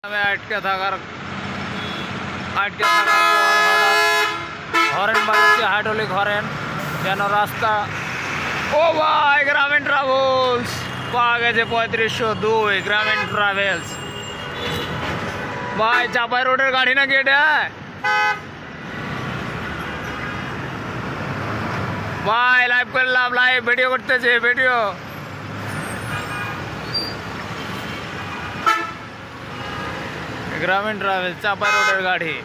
আটকে থাকার পর হঠাৎ হরেন বাজাচ্ছে, হাইড্রোলিক হরেন, যেন রাস্তা। ও ভাই, গ্রামীণ ট্রাভেলস পাওয়া গেছে 3502 গ্রামীণ ট্রাভেলস। ভাই চাপাই রোডের গাড়ি নাকি এটা? ভাই লাইভ করলাম, লাইভ ভিডিও করতেছে, ভিডিও। গ্রামীণ ট্রাভেলস চাপাই রোডের গাড়ি।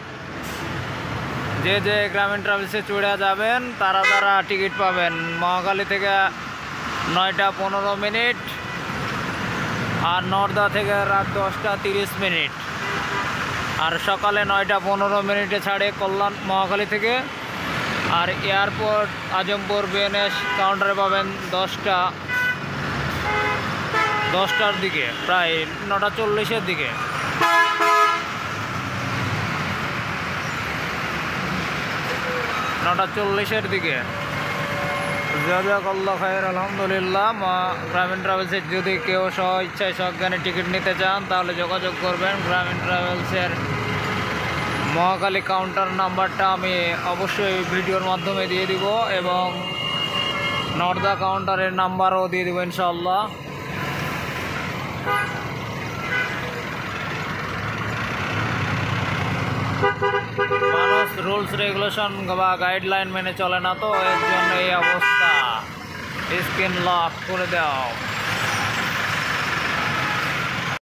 যে গ্রামীণ ট্রাভেলসে চড়ে যাবেন তারা টিকিট পাবেন মহাখালী থেকে 9টা 15 মিনিট, আর নর্দা থেকে রাত 10টা 30 মিনিট, আর সকালে 9টা 15 মিনিটে ছাড়ে কল্যাণ মহাখালী থেকে। আর এয়ারপোর্ট আজমপুর বিএনএস কাউন্টারে পাবেন 10টার দিকে, প্রায় 9টা 40-এর দিকে। নটা 40-এর দিকে। জাযাকাল্লাহ খায়ের, আলহামদুলিল্লাহ। গ্রামীণ ট্রাভেলসের যদি কেউ স্ব ইচ্ছায় সজ্ঞানে টিকিট নিতে চান তাহলে যোগাযোগ করবেন। গ্রামীণ ট্রাভেলসের মহাখালী কাউন্টার নাম্বারটা আমি অবশ্যই ভিডিওর মাধ্যমে দিয়ে দিব, এবং নর্দা কাউন্টারের নাম্বারও দিয়ে দেবো ইনশাআল্লাহ। মানুষ রুলস রেগুলেশন বা গাইডলাইন মেনে চলে না, তো এর জন্য এই অবস্থা। স্ক্রিন লক করে দাও।